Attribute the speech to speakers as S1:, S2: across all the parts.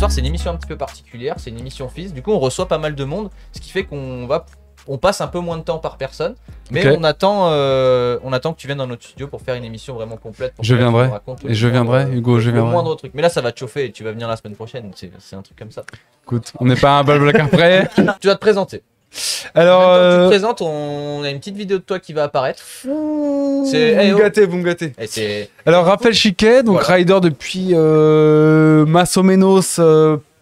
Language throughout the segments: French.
S1: soir, c'est une émission un petit peu particulière, c'est une émission FIS. Du coup, on reçoit pas mal de monde, ce qui fait on passe un peu moins de temps par personne. Mais on attend que tu viennes dans notre studio pour faire une émission vraiment complète.
S2: Je viendrai. Hugo, je viendrai.
S1: Le moindre truc. Mais là, ça va te chauffer et tu vas venir la semaine prochaine. C'est un truc comme ça.
S2: Écoute, on n'est pas un blabla après.
S1: Tu vas te présenter.
S2: Alors,
S1: tu te présentes, on a une petite vidéo de toi qui va apparaître.
S2: Vous me gâtez. Alors, Raphaël Chiquet, donc
S1: voilà.
S2: rider depuis más o menos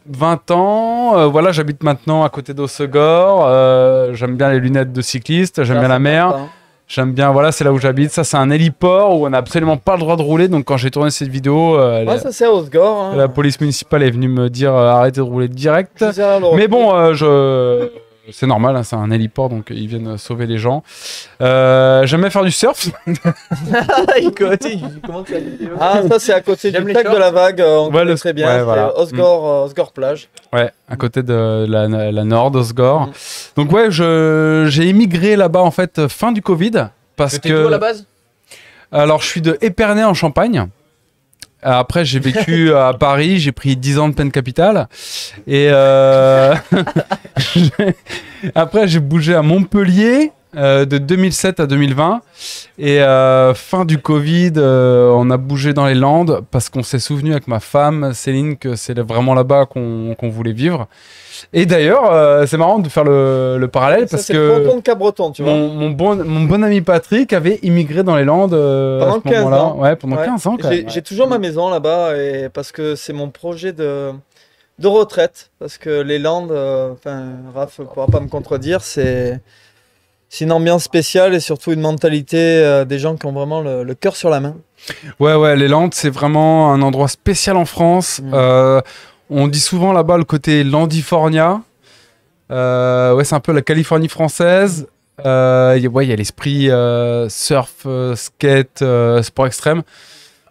S2: 20 ans. Voilà, j'habite maintenant à côté d'Hossegor. J'aime bien les lunettes de cycliste, j'aime bien la mer. J'aime bien, voilà, c'est là où j'habite. Ça, c'est un héliport où on n'a absolument pas le droit de rouler. Donc, quand j'ai tourné cette vidéo,
S3: ça c'est à Hossegor. Hein.
S2: La police municipale est venue me dire arrêtez de rouler direct. Mais bon, c'est normal, hein, c'est un héliport, donc ils viennent sauver les gens. J'aime bien faire du surf.
S3: Ça c'est à côté du lac de la Vague, on connaît très bien.
S2: Voilà.
S3: Hossegor plage.
S2: Ouais, à côté de la Nord d'Hossegor. Donc ouais, j'ai émigré là-bas en fait fin du Covid. Parce que... T'es
S1: d'où à la base?
S2: Alors je suis de Épernay en Champagne. Après, j'ai vécu à Paris, j'ai pris 10 ans de peine capitale. Et après, j'ai bougé à Montpellier de 2007 à 2020. Et fin du Covid, on a bougé dans les Landes parce qu'on s'est souvenu avec ma femme, Céline, que c'est vraiment là-bas qu'on voulait vivre. Et d'ailleurs, c'est marrant de faire le parallèle parce que
S3: le canton de Cabreton, tu vois.
S2: Mon bon ami Patrick avait immigré dans les Landes
S3: pendant 15 ans.
S2: Ouais, pendant 15 ans.
S3: J'ai toujours ma maison là-bas et parce que c'est mon projet de retraite. Parce que les Landes, Raph ne pourra pas me contredire, c'est une ambiance spéciale et surtout une mentalité des gens qui ont vraiment le cœur sur la main.
S2: Ouais, les Landes, c'est vraiment un endroit spécial en France. On dit souvent là-bas le côté Landifornia. Ouais, c'est un peu la Californie française. Il y a l'esprit surf, skate, sport extrême.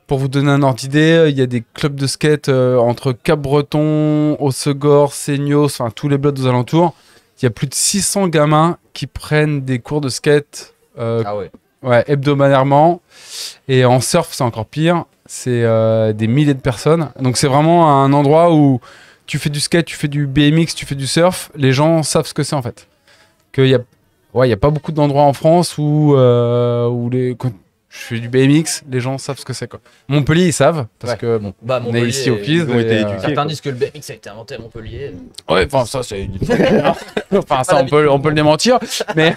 S2: Pour vous donner un ordre d'idée, il y a des clubs de skate entre Cap-Breton, Hossegor, Seignos, enfin tous les blocs aux alentours. Il y a plus de 600 gamins qui prennent des cours de skate hebdomadairement. Et en surf, c'est encore pire. C'est des milliers de personnes. Donc c'est vraiment un endroit où tu fais du skate, tu fais du BMX, tu fais du surf. Les gens savent ce que c'est en fait. Il y a pas beaucoup d'endroits en France où quand je fais du BMX, les gens savent ce que c'est quoi. Montpellier, ils savent parce que on est ici au FIS.
S1: Certains disent que le BMX a été inventé à Montpellier.
S2: Ouais, enfin ça c'est enfin ça on peut le démentir, mais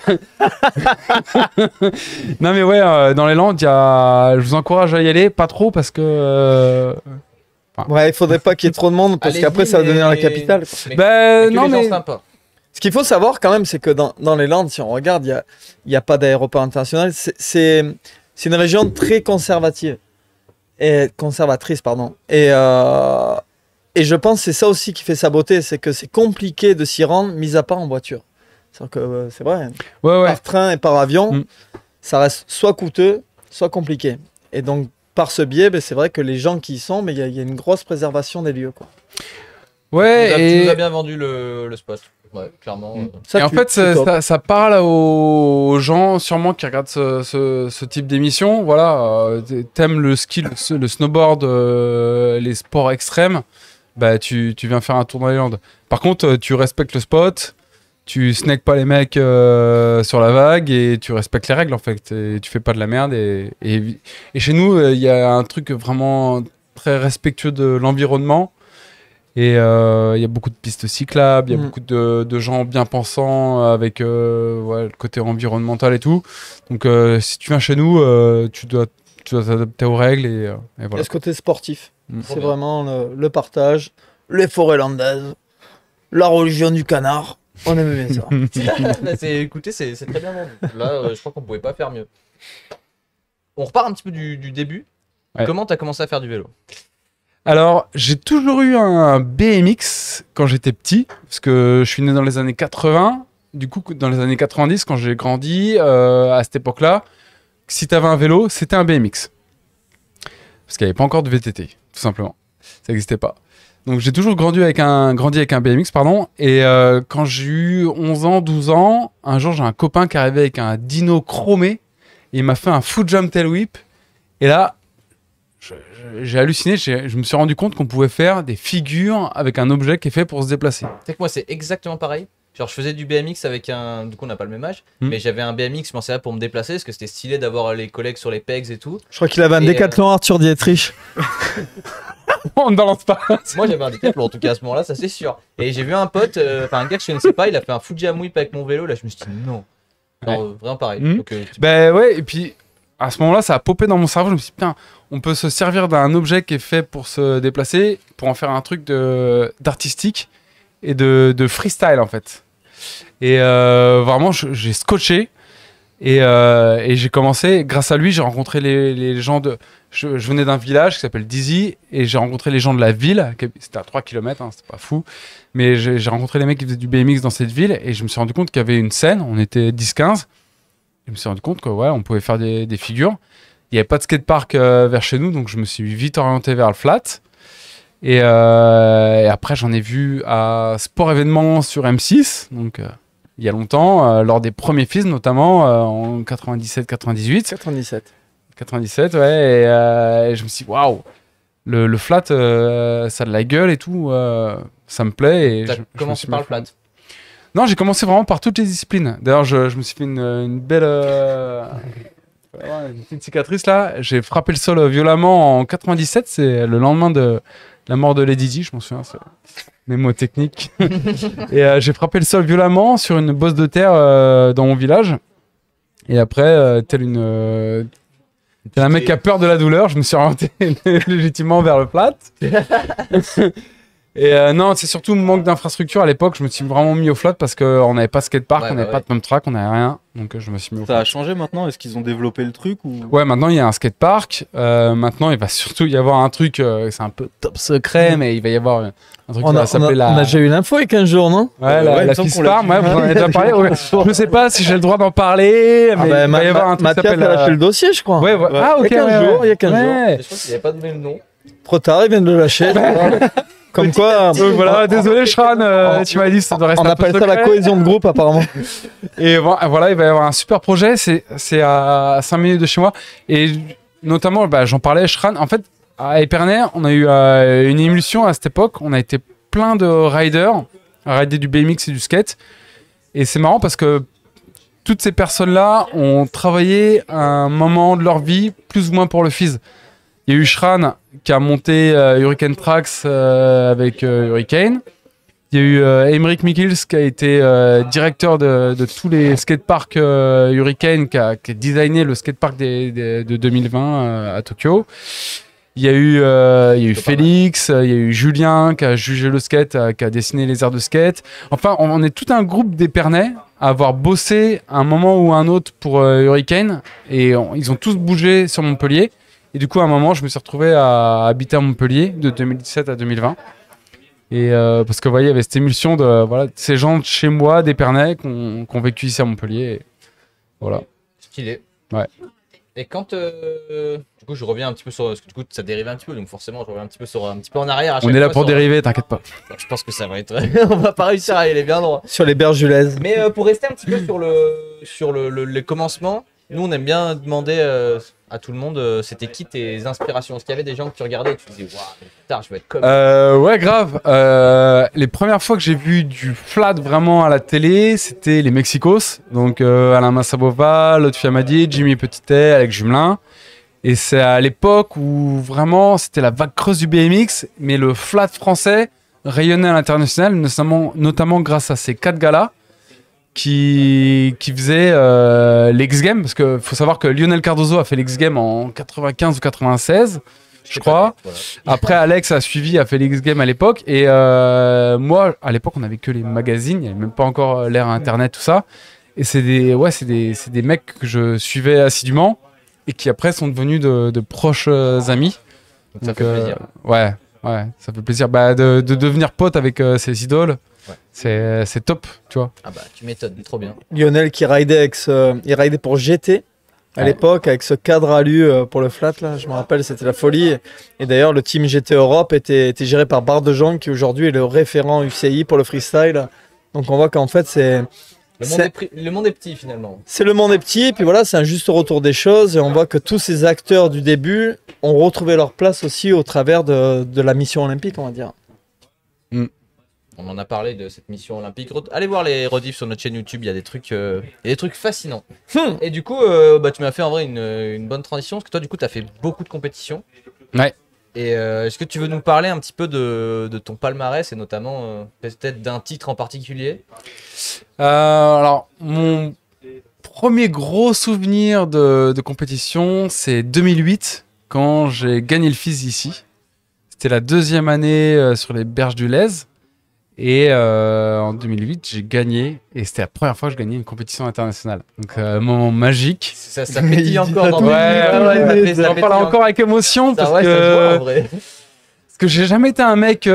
S2: non mais ouais, dans les Landes, je vous encourage à y aller, pas trop parce que
S3: il faudrait pas qu'il y ait trop de monde parce qu'après ça va devenir la capitale.
S2: Non mais
S3: ce qu'il faut savoir quand même, c'est que dans les Landes, si on regarde, il y a pas d'aéroport international. C'est une région très conservatrice, pardon. Et je pense que c'est ça aussi qui fait sa beauté, c'est que c'est compliqué de s'y rendre, mis à part en voiture. C'est vrai. Par train et par avion, ça reste soit coûteux, soit compliqué. Et donc, par ce biais, c'est vrai que les gens qui y sont, il y a une grosse préservation des lieux, quoi.
S1: Tu nous as bien vendu le spot. Ouais, clairement.
S2: Et en fait, ça parle aux gens sûrement qui regardent ce type d'émission. Voilà, t'aimes le ski, le snowboard, les sports extrêmes, tu viens faire un tour dans les Landes. Par contre, tu respectes le spot, tu snackes pas les mecs sur la vague et tu respectes les règles en fait. Et tu fais pas de la merde. Et chez nous, il y a un truc vraiment très respectueux de l'environnement. Et il y a beaucoup de pistes cyclables, il y a beaucoup de gens bien pensants avec le côté environnemental et tout. Donc si tu viens chez nous, tu dois t'adapter aux règles et voilà.
S3: Il y a ce côté sportif. C'est vraiment le partage, les forêts landaises, la religion du canard. On aime bien ça.
S1: Écoutez, c'est très bien vendu. Là, je crois qu'on pouvait pas faire mieux. On repart un petit peu du début. Ouais. Comment tu as commencé à faire du vélo ?
S2: Alors, j'ai toujours eu un BMX quand j'étais petit, parce que je suis né dans les années 80. Du coup, dans les années 90, quand j'ai grandi, à cette époque-là, si tu avais un vélo, c'était un BMX. Parce qu'il n'y avait pas encore de VTT, tout simplement. Ça n'existait pas. Donc, j'ai toujours grandi avec un BMX, pardon. Et quand j'ai eu 11 ans, 12 ans, un jour, j'ai un copain qui est arrivé avec un dyno chromé. Et il m'a fait un foot jump tail whip. Et là, j'ai halluciné, je me suis rendu compte qu'on pouvait faire des figures avec un objet qui est fait pour se déplacer.
S1: Tu sais que moi, c'est exactement pareil. Genre, je faisais du BMX avec un. Du coup, on n'a pas le même âge, mais j'avais un BMX, je pensais là pour me déplacer parce que c'était stylé d'avoir les collègues sur les pegs et tout.
S3: Je crois qu'il avait un Décathlon Arthur Dietrich.
S2: On ne balance pas.
S1: Moi, j'avais un Décathlon en tout cas à ce moment-là, ça c'est sûr. Et j'ai vu un pote, un gars que je connaissais pas, il a fait un Fuji Whip avec mon vélo. Là, je me suis dit non. Genre, vraiment pareil. Donc,
S2: bah ouais, et puis à ce moment-là, ça a popé dans mon cerveau. Je me suis dit, putain, on peut se servir d'un objet qui est fait pour se déplacer, pour en faire un truc d'artistique et de freestyle en fait. Et vraiment, j'ai scotché et j'ai commencé. Grâce à lui, j'ai rencontré les gens de. Je venais d'un village qui s'appelle Dizzy et j'ai rencontré les gens de la ville. C'était à 3 km, hein, c'était pas fou. Mais j'ai rencontré les mecs qui faisaient du BMX dans cette ville et je me suis rendu compte qu'il y avait une scène. On était 10-15. Je me suis rendu compte que ouais, on pouvait faire des figures. Il n'y avait pas de skatepark vers chez nous, donc je me suis vite orienté vers le flat. Et après, j'en ai vu à Sport Événement sur M6, donc il y a longtemps, lors des premiers FIS, notamment en 97-98. 97, ouais. Et je me suis dit, waouh, le flat, ça a de la gueule et tout, ça me plaît. Et
S1: t'as commencé par le flat?
S2: Non, j'ai commencé vraiment par toutes les disciplines. D'ailleurs, je me suis fait une belle une petite cicatrice là. J'ai frappé le sol violemment en 97. C'est le lendemain de la mort de Lady Di, je m'en souviens. C'est mes mots techniques. Et j'ai frappé le sol violemment sur une bosse de terre dans mon village. Et après, tel un mec qui a peur de la douleur, je me suis orienté légitimement vers le flat. Et non, c'est surtout le manque d'infrastructure à l'époque. Je me suis vraiment mis au flat parce qu'on n'avait pas de skatepark, on n'avait pas de pump track, on n'avait rien. Donc je me suis mis au flat.
S4: Ça a changé maintenant? Est-ce qu'ils ont développé le truc ou...
S2: Ouais, maintenant il y a un skatepark. Maintenant il va surtout y avoir un truc, c'est un peu top secret, mais il va y avoir un truc qui va s'appeler la.
S3: On a déjà eu l'info il y a 15 jours, non?
S2: Ouais, la FISPARM, ouais, vous en avez déjà parlé. Ouais. Je sais pas si j'ai le droit d'en parler, mais il va y avoir un truc qui s'appelle.
S3: Mathias a lâché le dossier, je crois.
S2: Ouais, ouais. Ah, ok.
S3: Il y a 15 jours.
S1: Je crois qu'il n'avait pas donné le nom.
S3: Trop tard, il vient de le lâcher. Comme quoi.
S2: Voilà, désolé, Shran, tu m'as dit ça doit rester
S3: on
S2: un peu
S3: appelle ça la cohésion de groupe, apparemment.
S2: Et voilà, il va y avoir un super projet. C'est à 5 minutes de chez moi. Et notamment, j'en parlais, Shran. En fait, à Épernay, on a eu une émulsion à cette époque. On a été plein de riders à rider du BMX et du skate. Et c'est marrant parce que toutes ces personnes-là ont travaillé à un moment de leur vie, plus ou moins pour le FIS. Il y a eu Shran qui a monté Hurricane Tracks avec Hurricane. Il y a eu Emmerich Mikkels qui a été directeur de tous les skateparks Hurricane, qui a designé le skatepark de 2020 à Tokyo. Il y a eu Félix, il y a eu Julien qui a jugé le skate, qui a dessiné les aires de skate. Enfin, on est tout un groupe d'Épernay à avoir bossé à un moment ou un autre pour Hurricane. Et ils ont tous bougé sur Montpellier. Et du coup, à un moment, je me suis retrouvé à habiter à Montpellier de 2017 à 2020. Et parce que vous voyez, il y avait cette émulsion de ces gens de chez moi, d'Épernay, qui ont vécu ici à Montpellier. Et voilà.
S1: Stylé.
S2: Ouais.
S1: Et quand du coup, je reviens un petit peu sur parce que du coup, ça dérive un petit peu, donc forcément, je reviens un petit peu en arrière.
S2: On est là pour dériver, t'inquiète pas.
S1: Je pense que ça va être. On va pas réussir à aller bien droit.
S3: Sur les bergulaises.
S1: Mais pour rester un petit peu sur les commencements, nous, on aime bien demander à tout le monde, c'était qui tes inspirations? Est-ce qu'il y avait des gens que tu regardais et tu disais, waouh, putain, je vais être comme.
S2: Ouais, grave. Les premières fois que j'ai vu du flat vraiment à la télé, c'était les Mexicos. Donc Alain Massabova, Lotfi Amadi, Jimmy Petitet, Alex Jumelin. Et c'est à l'époque où vraiment c'était la vague creuse du BMX, mais le flat français rayonnait à l'international, notamment grâce à ces 4 gars-là qui faisaient l'X Games, parce qu'il faut savoir que Lionel Cardozo a fait l'X Games en 95 ou 96, je crois. Voilà. Après, Alex a suivi, a fait l'X Games à l'époque. Et moi, à l'époque, on n'avait que les magazines, il n'y avait même pas encore l'ère Internet, tout ça. Et c'est des mecs que je suivais assidûment et qui après sont devenus de proches amis.
S1: Donc ça fait plaisir.
S2: Ouais, ça fait plaisir de devenir pote avec ses idoles. Ouais. C'est top, tu vois.
S1: Ah bah tu m'étonnes, trop bien.
S3: Lionel qui ridait il ridait pour GT à l'époque avec ce cadre alu pour le flat là, je me rappelle, c'était la folie. Et d'ailleurs le team GT Europe était géré par Bart de Jong qui aujourd'hui est le référent UCI pour le freestyle. Donc on voit qu'en fait c'est
S1: Le monde est petit finalement.
S3: C'est le monde est petit, et puis voilà, c'est un juste retour des choses. Et on voit que tous ces acteurs du début ont retrouvé leur place aussi au travers de la mission olympique, on va dire.
S1: On en a parlé de cette mission olympique. Allez voir les rediffs sur notre chaîne YouTube, il y a des trucs fascinants. Et du coup, tu m'as fait en vrai une bonne transition, parce que toi, du coup, tu as fait beaucoup de compétitions.
S2: Ouais.
S1: Et est-ce que tu veux nous parler un petit peu de ton palmarès, et notamment peut-être d'un titre en particulier?
S2: Alors, mon premier gros souvenir de compétition, c'est 2008, quand j'ai gagné le FIS ici. C'était la 2e année sur les berges du Lez. Et en 2008, j'ai gagné, et c'était la première fois que je gagnais une compétition internationale. Donc, moment magique.
S1: Ça pétille encore dans
S2: j'en parle encore avec émotion, parce que j'ai jamais été un mec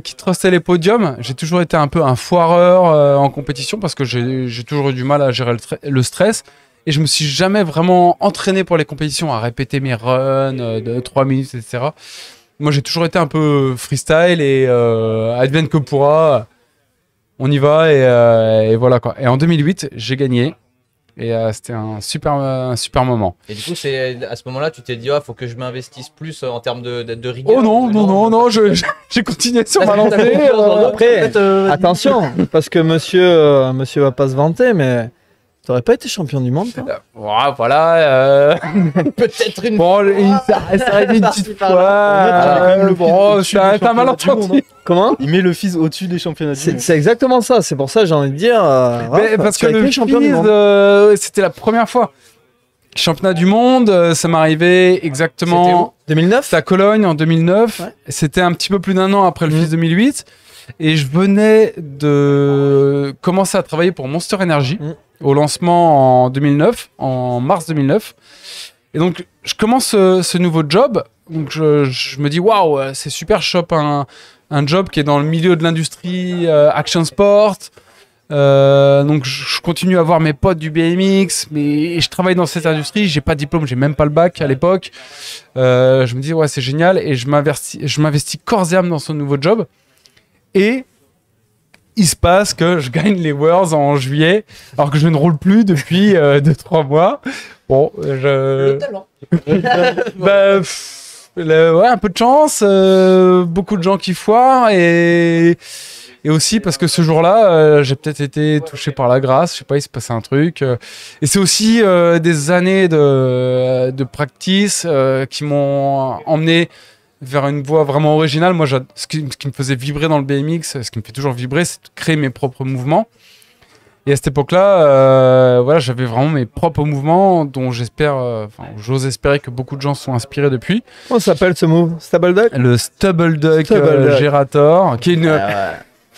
S2: qui trustait les podiums. J'ai toujours été un peu un foireur en compétition, parce que j'ai toujours eu du mal à gérer le stress. Et je me suis jamais vraiment entraîné pour les compétitions, à répéter mes runs de 3 minutes, etc. Moi, j'ai toujours été un peu freestyle et advienne que pourra, on y va et voilà quoi. Et en 2008, j'ai gagné et c'était un super moment.
S1: Et du coup, c'est à ce moment-là, tu t'es dit, faut que je m'investisse plus en termes de rigueur.
S2: Oh non, j'ai continué sur ma lancée.
S3: Après, attention, parce que monsieur va pas se vanter, mais t'aurais pas été champion du monde, toi?
S2: Voilà.
S1: Peut-être une
S2: fois. Bon, ça aurait été une petite fois. C'est un malentendu.
S3: Comment?
S4: Il met le FIS au-dessus des championnats du monde.
S3: C'est exactement ça. C'est pour ça que j'ai envie de dire.
S2: Parce que le FIS, c'était la première fois. Championnat du monde, ça m'arrivait exactement.
S3: 2009?
S2: C'était à Cologne en 2009. Ouais. C'était un petit peu plus d'1 an après le FIS 2008. Et je venais de commencer à travailler pour Monster Energy. Au lancement en 2009, en mars 2009. Et donc, je commence ce nouveau job. Donc, je me dis, waouh, c'est super, je chope un job qui est dans le milieu de l'industrie, action sport. Donc, je continue à voir mes potes du BMX, mais je travaille dans cette industrie. J'ai pas de diplôme, j'ai même pas le bac à l'époque. Je me dis, ouais, c'est génial. Et je m'investis corps et âme dans ce nouveau job. Et il se passe que je gagne les Worlds en juillet, alors que je ne roule plus depuis 2-3 mois. Bon,
S1: Le talent.
S2: Ouais, un peu de chance, beaucoup de gens qui foirent, et aussi parce que ce jour-là, j'ai peut-être été touché par la grâce, je sais pas, il se passait un truc. Et c'est aussi des années de practice qui m'ont emmené vers une voie vraiment originale. Moi, ce qui me faisait vibrer dans le BMX, ce qui me fait toujours vibrer, c'est de créer mes propres mouvements. Et à cette époque-là, j'avais vraiment mes propres mouvements dont j'ose espérer que beaucoup de gens sont inspirés depuis.
S3: Comment s'appelle ce move? Stubble Duck?
S2: Le Stubble Duck Gerator, qui est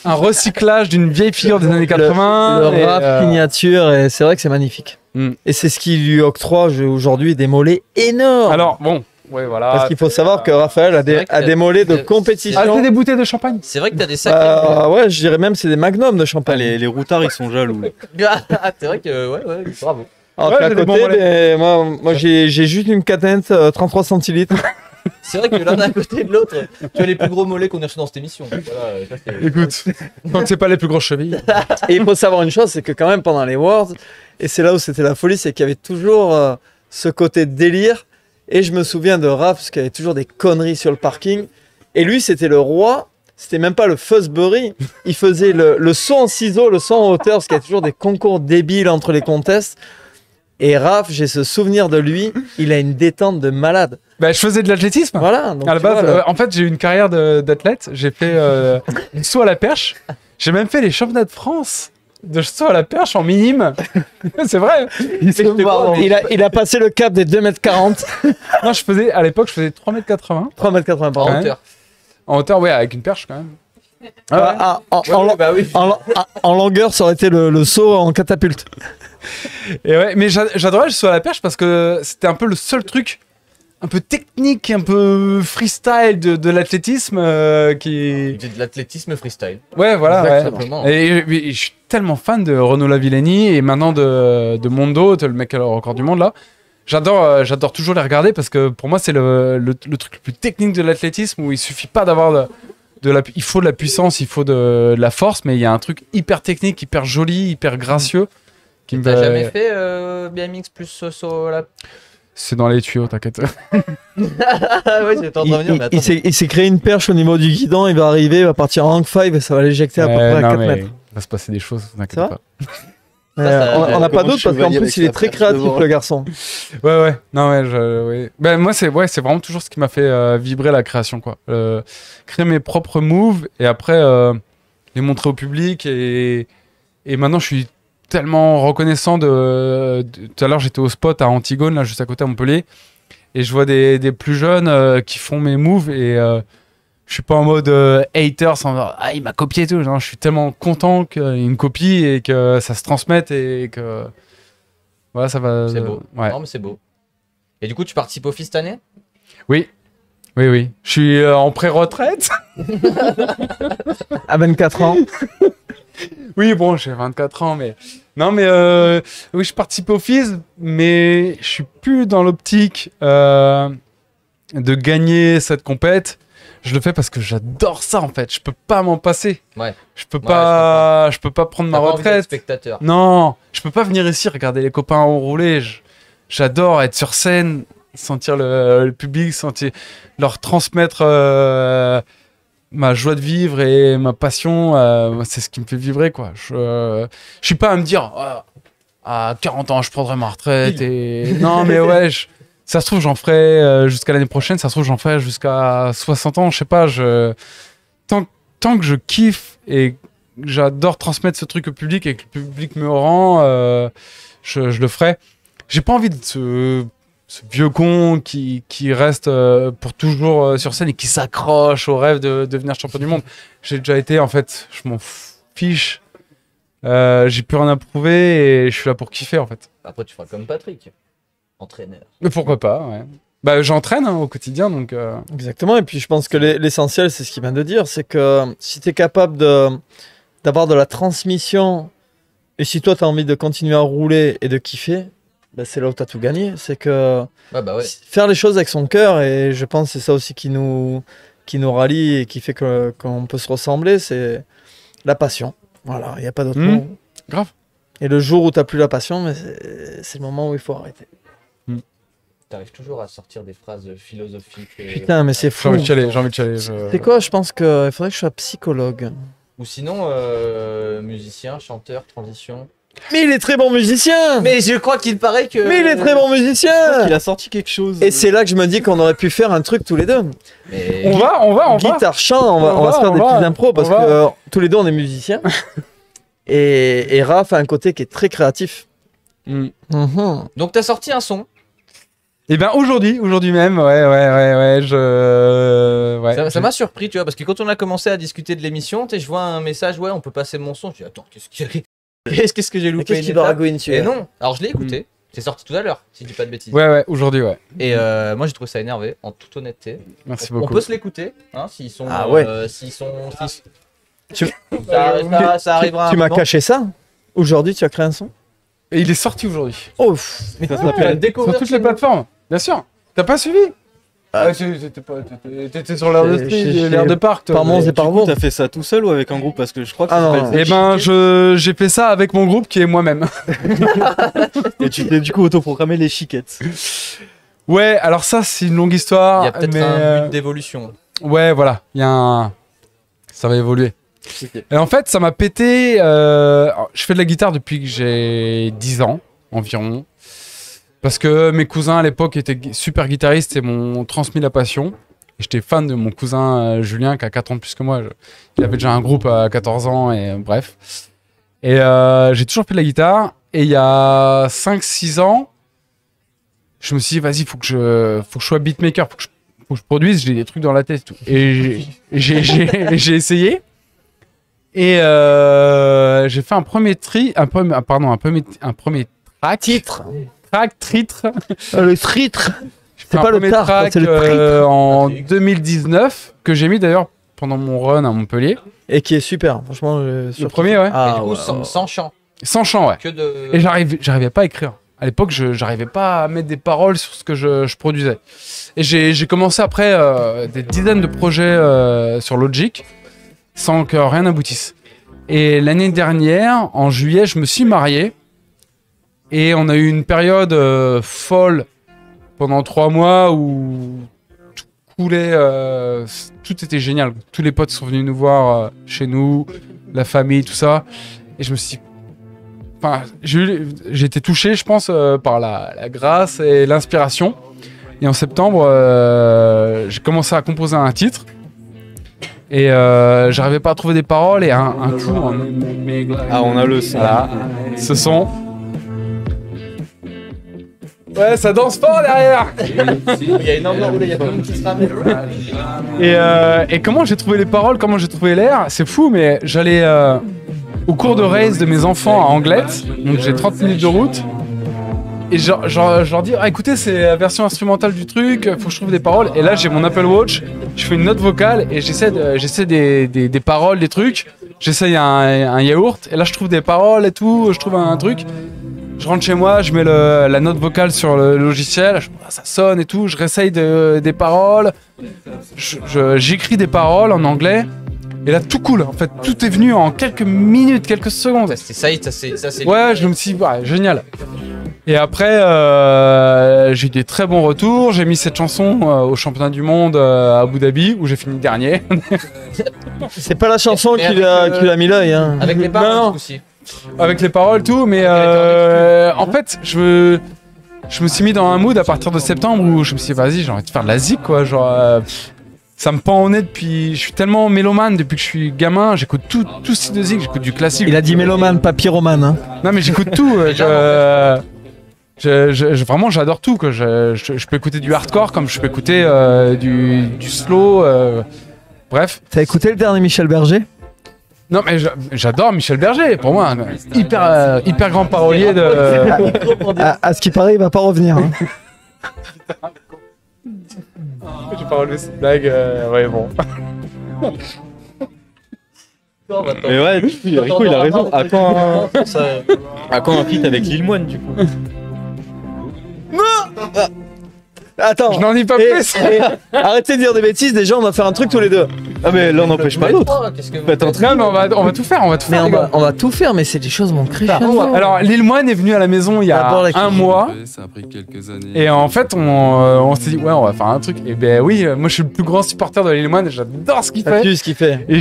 S2: un recyclage d'une vieille figure des années 80.
S3: Le rap miniature, et c'est vrai que c'est magnifique. Et c'est ce qui lui octroie aujourd'hui des mollets énormes.
S2: Alors, bon... Ouais, voilà.
S3: Parce qu'il faut savoir que Raphaël a des mollets de compétition.
S2: Ah, c'est des bouteilles de champagne.
S1: C'est vrai que t'as des sacs.
S3: Ouais, je dirais même c'est des magnums de champagne.
S4: Les routards, ils sont jaloux.
S1: C'est vrai que, ouais, bravo.
S3: Alors qu'à côté, moi j'ai juste une canette 33 centilitres.
S1: C'est vrai que l'un à côté de l'autre, tu as les plus gros mollets qu'on a reçus dans cette émission. Voilà,
S2: écoute, tant que c'est pas les plus grosses chevilles.
S3: Et il faut savoir une chose, c'est que quand même pendant les Worlds, et c'est là où c'était la folie, c'est qu'il y avait toujours ce côté délire. Et je me souviens de Raph, parce qu'il y avait toujours des conneries sur le parking. Et lui, c'était le roi. C'était même pas le Fuzzbury. Il faisait le saut en ciseaux, le saut en hauteur, parce qu'il y a toujours des concours débiles entre les contests. Et Raph, j'ai ce souvenir de lui. Il a une détente de malade.
S2: Bah, je faisais de l'athlétisme.
S3: Voilà. Donc
S2: à la base, en fait, j'ai eu une carrière d'athlète. J'ai fait du saut à la perche. J'ai même fait les championnats de France de saut à la perche en minime. C'est vrai.
S3: Il a passé le cap des 2m40.
S2: Non, à l'époque, je faisais 3m80.
S3: 3m80 par
S1: hauteur.
S2: En hauteur, ouais, avec une perche quand même.
S3: En longueur, ça aurait été le saut en catapulte.
S2: Et ouais, mais j'adorais le saut à la perche parce que c'était un peu le seul truc un peu technique, un peu freestyle de l'athlétisme qui...
S1: De l'athlétisme freestyle.
S2: Ouais, voilà.
S1: Exactement.
S2: Ouais. Et je suis tellement fan de Renaud Lavillenie et maintenant de Mondo, le mec à le record du monde là. J'adore toujours les regarder parce que pour moi c'est le truc le plus technique de l'athlétisme où il suffit pas d'avoir il faut de la puissance, il faut de la force, mais il y a un truc hyper technique, hyper joli, hyper gracieux.
S1: T'as jamais fait BMX plus la...
S2: C'est dans les tuyaux, t'inquiète.
S1: Oui, j'étais en train de dire, mais attends.
S3: Il s'est créé une perche au niveau du guidon, il va arriver, il va partir en rank 5 et ça va l'éjecter à peu près à 4 mètres.
S2: Il va se passer des choses, t'inquiète pas.
S3: On n'a pas d'autre parce qu'en plus il est très créatif le garçon.
S2: Ouais. Ben moi c'est vraiment toujours ce qui m'a fait vibrer la création quoi. Créer mes propres moves et après les montrer au public et maintenant je suis tellement reconnaissant de tout à l'heure j'étais au spot à Antigone là juste à côté à Montpellier et je vois des plus jeunes qui font mes moves et je suis pas en mode hater sans ah il m'a copié et tout. Non, je suis tellement content qu'il y ait une copie et que ça se transmette et que voilà ça va.
S1: C'est beau.
S2: Ouais.
S1: Non mais c'est beau. Et du coup tu participes au FIS cette année?
S2: Oui. Je suis en pré-retraite.
S3: À 24 ans.
S2: Oui bon j'ai 24 ans mais non mais oui je participe au FIS mais je suis plus dans l'optique de gagner cette compète. Je le fais parce que j'adore ça en fait. Je peux pas m'en passer.
S1: Ouais.
S2: Je peux pas prendre ma retraite.
S1: Spectateur.
S2: Non, je peux pas venir ici regarder les copains rouler. J'adore être sur scène, sentir le public, leur transmettre ma joie de vivre et ma passion. C'est ce qui me fait vibrer quoi. Je suis pas à me dire à 40 ans je prendrai ma retraite et non mais ouais. Ça se trouve, j'en ferai jusqu'à l'année prochaine. Ça se trouve, j'en ferai jusqu'à 60 ans. Je sais pas. Tant que je kiffe et que j'adore transmettre ce truc au public et que le public me rend, je le ferai. J'ai pas envie de ce vieux con qui reste pour toujours sur scène et qui s'accroche au rêve de devenir champion du monde. J'ai déjà été, en fait. Je m'en fiche. J'ai plus rien à prouver et je suis là pour kiffer, en fait.
S1: Après, tu feras comme Patrick. Entraîneur.
S2: Mais pourquoi pas, ouais. Bah, j'entraîne au quotidien, donc...
S3: Exactement, et puis je pense que l'essentiel, c'est ce qu'il vient de dire, c'est que si tu es capable d'avoir de la transmission, et si toi, tu as envie de continuer à rouler et de kiffer, bah, c'est là où tu as tout gagné. C'est que faire les choses avec son cœur, et je pense que c'est ça aussi qui nous rallie et qui fait qu'on peut se ressembler, c'est la passion. Voilà, il n'y a pas d'autre mot.
S2: Grave.
S3: Et le jour où tu n'as plus la passion, mais c'est le moment où il faut arrêter.
S1: T'arrives toujours à sortir des phrases philosophiques.
S3: Putain, mais c'est fou.
S2: J'ai envie de challenge.
S3: C'est quoi? Je pense qu'il faudrait que je sois psychologue.
S1: Ou sinon, musicien, chanteur, transition.
S3: Mais il est très bon musicien!
S1: Mais je crois qu'il paraît que...
S3: Mais il est très bon musicien!
S4: Il a sorti quelque chose.
S3: Et c'est là que je me dis qu'on aurait pu faire un truc tous les deux.
S1: Mais...
S2: On va.
S3: Guitare, chant, on va se faire des petites impros parce que tous les deux on est musiciens. et Raph a un côté qui est très créatif.
S1: Donc t'as sorti un son.
S2: Et ben aujourd'hui même, ouais.
S1: Ça m'a surpris, tu vois, parce que quand on a commencé à discuter de l'émission, je vois un message, ouais, on peut passer mon son. Je dis, attends, qu'est-ce que j'ai loupé?
S3: Qu'est-ce qui va ragouiner dessus?
S1: Et non, alors je l'ai écouté. C'est sorti tout à l'heure, si je dis pas de bêtises.
S2: Ouais, aujourd'hui, ouais.
S1: Et moi j'ai trouvé ça énervé, en toute honnêteté.
S2: Merci beaucoup.
S1: On peut se l'écouter, hein, s'ils sont.
S3: Ah ouais.
S1: Ça arrivera.
S3: Tu m'as caché ça? Aujourd'hui, tu as créé un son?
S2: Et il est sorti aujourd'hui.
S3: Oh,
S1: mais ça s'appelle
S2: Sur toutes les plateformes. Bien sûr. T'as pas suivi? T'étais sur l'air de street, l'air de parc.
S3: Par Mons et par Vaux.
S4: T'as fait ça tout seul ou avec un groupe? Parce que je crois que
S2: Eh ben, j'ai fait ça avec mon groupe qui est moi-même.
S4: Et tu t'es du coup autoprogrammé les chiquettes.
S2: Ouais, alors ça, c'est une longue histoire.
S1: Il y a peut-être un but d'évolution.
S2: Ouais, voilà. Ça va évoluer. Okay. Et en fait, ça m'a pété. Je fais de la guitare depuis que j'ai 10 ans environ. Parce que mes cousins à l'époque étaient super guitaristes et m'ont transmis la passion. Et j'étais fan de mon cousin Julien qui a 4 ans de plus que moi. Il avait déjà un groupe à 14 ans et bref. Et j'ai toujours fait de la guitare. Et il y a 5-6 ans, je me suis dit, vas-y, faut que je sois beatmaker, faut que je produise, j'ai des trucs dans la tête et tout. Et j'ai essayé. Et j'ai fait un premier track. Titre.
S3: Le titre.
S2: C'est pas le track c'est le en 2019 que j'ai mis d'ailleurs pendant mon run à Montpellier.
S3: Et qui est super, franchement.
S2: Le premier, ouais.
S1: Ah, et du coup, sans chant.
S2: Sans chant, ouais.
S1: Que de...
S2: Et j'arrivais pas à écrire. À l'époque, je n'arrivais pas à mettre des paroles sur ce que je produisais. Et j'ai commencé après des dizaines de projets sur Logic sans que rien n'aboutisse. Et l'année dernière, en juillet, je me suis marié. Et on a eu une période folle pendant 3 mois où tout coulait, tout était génial. Tous les potes sont venus nous voir chez nous, la famille, tout ça. Et je me suis... Enfin, j'ai été touché, je pense, par la grâce et l'inspiration. Et en septembre, j'ai commencé à composer un titre. Et j'arrivais pas à trouver des paroles. Et un coup...
S4: Ah, on a le son.
S2: Voilà, ce son... Ouais, ça danse fort derrière.
S1: Il y a une ambiance, il y a tout le monde qui se ramène.
S2: Et comment j'ai trouvé les paroles, comment j'ai trouvé l'air, c'est fou, mais j'allais au cours de race de mes enfants à Anglette, donc j'ai 30 minutes de route, et je leur dis, ah, écoutez, c'est la version instrumentale du truc, faut que je trouve des paroles, et là j'ai mon Apple Watch, je fais une note vocale, et j'essaie des paroles, des trucs, j'essaye un yaourt, et là je trouve des paroles et tout, je trouve un truc. Je rentre chez moi, je mets la note vocale sur le logiciel, ça sonne et tout, je réessaye des paroles, j'écris des paroles en anglais, et là tout coule, en fait, tout est venu en quelques minutes, quelques secondes.
S1: Ça c'est.
S2: Ouais, je me suis dit, ouais, génial. Et après, j'ai eu des très bons retours, j'ai mis cette chanson au championnat du monde à Abu Dhabi, où j'ai fini dernier.
S3: C'est pas la chanson qui lui a mis l'œil. Hein.
S1: Avec les paroles aussi.
S2: Avec les paroles, tout, mais en fait, je me suis mis dans un mood à partir de septembre où je me suis dit, vas-y, j'ai envie de faire de la zik, quoi. Genre, ça me pend au nez depuis. Je suis tellement mélomane depuis que je suis gamin, j'écoute tout style de zik, j'écoute du classique.
S3: Il a dit mélomane, pas pyromane. Hein.
S2: Non, mais j'écoute tout. Vraiment, j'adore tout, quoi. Je peux écouter du hardcore comme je peux écouter du slow. Bref.
S3: T'as écouté le dernier Michel Berger?
S2: Non, mais j'adore Michel Berger, pour moi, hyper grand parolier de...
S3: À ce qui paraît, il va pas revenir. Hein.
S2: J'ai pas relevé cette blague, ouais, bon.
S4: Mais ouais, Rico, il a raison. À quand un feat avec Lil Moine, du coup?
S3: Attends.
S2: Je n'en dis pas plus.
S3: Arrêtez de dire des bêtises, déjà on va faire un truc tous les deux.
S4: Ah mais l'un n'empêche pas l'autre.
S2: Non, mais on va tout faire,
S3: Mais on va tout faire, mais c'est des choses mon crescendo.
S2: Alors, Lil Moine est venu à la maison il y a un mois.
S5: Ça a pris quelques années.
S2: Et en fait, on s'est dit, ouais, on va faire un truc. Et ben oui, moi je suis le plus grand supporter de Lil Moine, j'adore ce qu'il fait.
S3: Tu ce qu'il fait.
S2: Et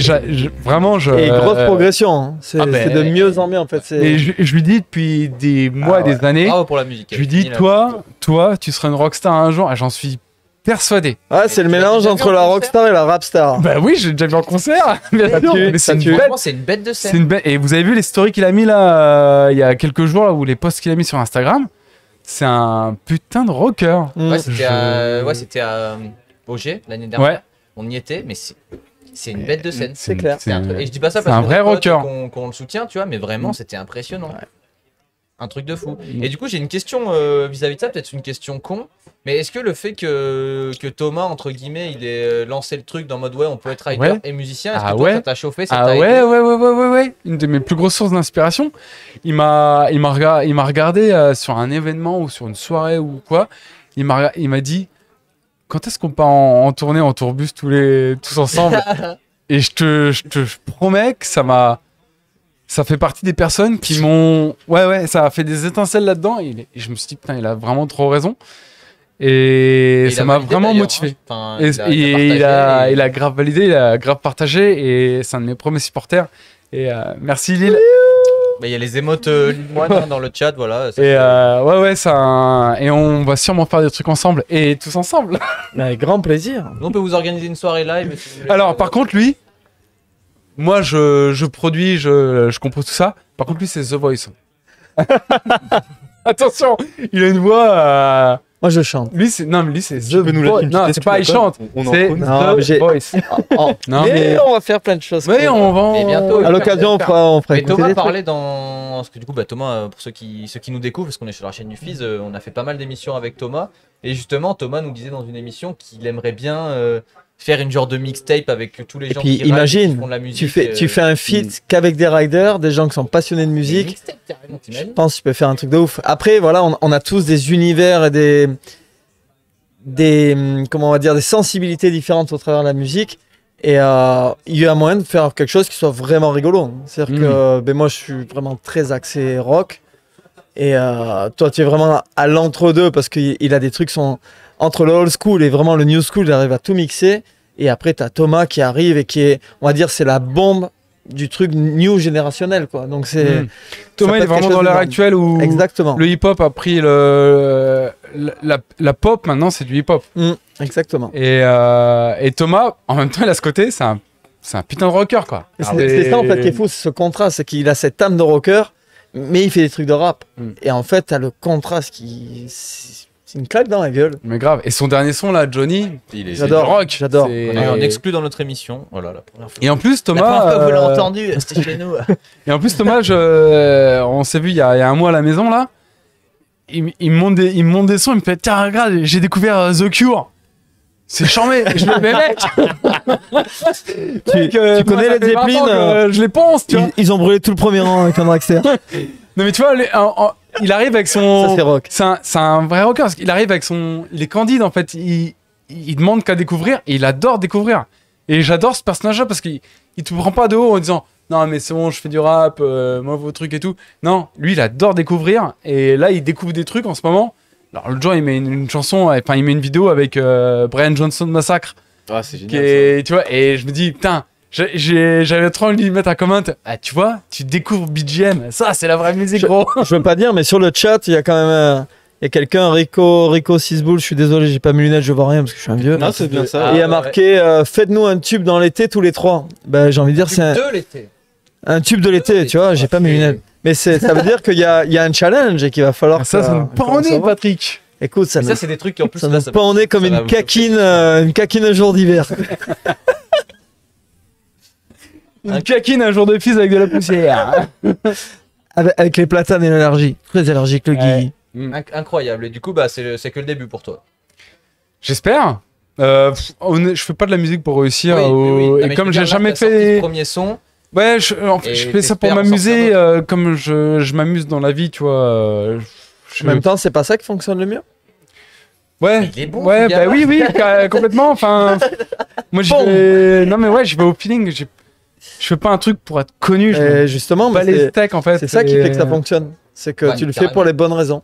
S2: vraiment,
S3: Et grosse progression, hein. C'est de mieux en mieux en fait.
S2: Et je lui dis depuis des mois, des années.
S1: Bravo pour la musique.
S2: Je lui dis, toi, tu seras une rockstar un jour. Et j'en suis persuadé.
S3: Ouais, c'est le mélange entre la rockstar et la rapstar.
S2: Bah oui, j'ai déjà vu en concert. Mais c'est
S1: une bête de scène.
S2: Et vous avez vu les stories qu'il a mis là il y a quelques jours là, ou les posts qu'il a mis sur Instagram. C'est un putain de rocker.
S1: Ouais, c'était à Auger l'année dernière. Ouais. On y était, mais c'est une bête de scène.
S3: C'est clair.
S1: Et je dis pas ça parce
S2: un vrai rocker
S1: qu'on le soutient, tu vois, mais vraiment c'était impressionnant. Ouais. Un truc de fou. Et du coup, j'ai une question vis-à-vis de ça, peut-être une question con, mais est-ce que le fait que Thomas, entre guillemets, il ait lancé le truc dans mode ouais, on peut être rider et musicien, est-ce que toi, ça t'a chauffé, ça t'a aidé?
S2: Ouais. Une de mes plus grosses sources d'inspiration. Il m'a regardé sur un événement ou sur une soirée ou quoi. Il m'a dit, quand est-ce qu'on part en tournée en tourbus tous ensemble? Et je te promets que ça fait partie des personnes qui m'ont... Ouais, ça a fait des étincelles là-dedans. Et je me suis dit, putain, il a vraiment trop raison. Et ça m'a vraiment motivé.
S1: Hein.
S2: Enfin, il a grave validé, il a grave partagé. Et c'est un de mes premiers supporters. Et merci Lille.
S1: Il y a les émotes dans le chat, voilà.
S2: Et on va sûrement faire des trucs ensemble. Et tous ensemble.
S3: Avec grand plaisir.
S1: On peut vous organiser une soirée live.
S2: Alors, par contre, lui... Moi, je produis, je compose tout ça. Par contre, lui, c'est The Voice. Attention, il a une voix...
S3: Moi, je chante.
S2: Lui, c'est The Voice. Non, c'est pas il chante, c'est The Voice.
S3: Mais on va faire plein de choses.
S2: Oui, on va...
S1: Et bientôt,
S3: à l'occasion, on fera
S1: Mais Thomas parlait dans... Parce que du coup, Thomas, pour ceux qui nous découvrent, parce qu'on est sur la chaîne du Fizz, on a fait pas mal d'émissions avec Thomas. Et justement, Thomas nous disait dans une émission qu'il aimerait bien... faire une genre de mixtape avec tous les gens
S3: puis,
S1: qui
S3: imagine,
S1: font de la musique.
S3: tu fais un feat qu'avec des riders, des gens qui sont passionnés de musique.
S1: Mixtape, carrément,
S3: Je
S1: t'imagines?
S3: pense que tu peux faire un truc de ouf. Après, voilà, on a tous des univers et comment on va dire, des sensibilités différentes au travers de la musique. Et il y a moyen de faire quelque chose qui soit vraiment rigolo. C'est-à-dire que moi, je suis vraiment très axé rock. Et toi, tu es vraiment à l'entre-deux parce qu'il a des trucs qui sont entre le old school et vraiment le new school. Il arrive à tout mixer. Et après, tu as Thomas qui arrive et qui est, on va dire, c'est la bombe du truc new générationnel, quoi. Donc c'est
S2: Thomas, il est vraiment dans l'ère actuelle où
S3: exactement.
S2: Le hip-hop a pris la pop. Maintenant, c'est du hip-hop.
S3: Exactement.
S2: Et Thomas, en même temps, il a ce côté, c'est un putain de rocker, quoi.
S3: C'est ça en fait qui est fou, c'est ce contraste, c'est qu'il a cette âme de rocker, mais il fait des trucs de rap. Et en fait, t'as le contraste qui, c'est une claque dans la gueule.
S2: Mais grave. Et son dernier son là, Johnny,
S3: j'adore.
S2: rock.
S3: J'adore.
S1: On a eu un exclu dans notre émission. Voilà, la première fois.
S2: Et en plus, Thomas.
S1: La première fois que vous l'avez entendu, c'était chez nous.
S2: Et en plus, Thomas, on s'est vu il y a un mois à la maison là. Il me monte des sons, il me fait tiens, regarde, j'ai découvert The Cure. C'est charmé. Je me mets mec.
S3: Tu connais les Zeppelin
S2: je les pense, tu vois.
S3: Ils ont brûlé tout le premier rang avec un Dragster.
S2: Non mais tu vois, il arrive avec son.
S3: Ça c'est rock.
S2: C'est un vrai rocker. Parce qu'il arrive avec son. Il est candide en fait. Il demande qu'à découvrir et il adore découvrir. Et j'adore ce personnage-là parce qu'il te prend pas de haut en disant non mais c'est bon, je fais du rap, moi vos trucs et tout. Non, lui il adore découvrir et là il découvre des trucs en ce moment. Alors l'autre jour il met une chanson, enfin il met une vidéo avec Brian Johnson Massacre.
S4: Ah c'est génial.
S2: Tu vois, et je me dis putain. J'avais trop envie de lui mettre un comment. Ah, tu vois, tu découvres BGM. Ça, c'est la vraie musique, gros.
S3: Je veux pas dire, mais sur le chat, il y a quand même il y a quelqu'un, Rico Sisbull. Je suis désolé, j'ai pas mes lunettes, je vois rien parce que je suis un vieux.
S4: Non, c'est bien ça.
S3: Et il a marqué faites-nous un tube dans l'été tous les trois. Ben, j'ai envie de dire, c'est un tube de l'été, tu vois, j'ai pas mes lunettes. Mais ça veut dire qu'il y a un challenge et qu'il va falloir.
S2: Ça nous pend au nez, Patrick.
S3: Écoute, ça
S1: c'est des trucs qui en plus.
S3: Ça nous pend au nez comme une caquine un jour d'hiver.
S2: Une caquine un jour de fils avec de la poussière.
S3: avec les platanes et l'allergie. Très allergique, le Guy.
S1: Incroyable. Et du coup, bah, c'est que le début pour toi.
S2: J'espère. Je fais pas de la musique pour réussir.
S1: Oui.
S2: Et comme j'ai jamais fait.
S1: Le premier son.
S2: Ouais, je fais ça pour m'amuser. Comme je m'amuse dans la vie, tu vois.
S3: En même temps, c'est pas ça qui fonctionne le mieux.
S2: Ouais,
S1: il est bon,
S2: ouais, bah oui, complètement. Enfin, moi, je vais au feeling. Je fais pas un truc pour être connu.
S3: Justement,
S2: pas les steaks en fait.
S3: C'est ça qui fait que ça fonctionne. C'est que tu le fais pour les bonnes raisons.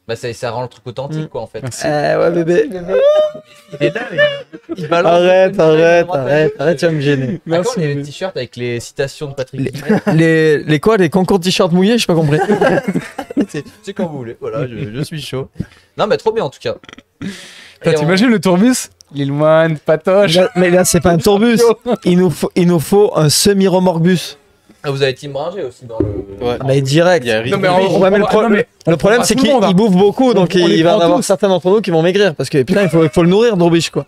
S1: Bah ça rend le truc authentique quoi en fait.
S3: Ouais bébé.
S1: Il est là, il balance.
S3: Arrête, tu vas me gêner.
S1: D'accord, les t-shirts avec les citations de Patrick.
S3: Les quoi, les concours de t-shirts mouillés, j'ai pas compris.
S1: C'est quand vous voulez, voilà, je suis chaud. Non mais trop bien en tout cas.
S2: T'imagines le tourbus? Lil One, Patoche.
S3: Mais là c'est pas un tourbus. Il nous faut un semi-remorque-bus.
S1: Ah, vous avez Team Bringer aussi dans le.
S3: Ouais. Mais direct. Le problème c'est qu'il bouffe beaucoup, donc il va y en avoir certains d'entre nous qui vont maigrir parce que putain, il faut le nourrir, Dorbiche quoi.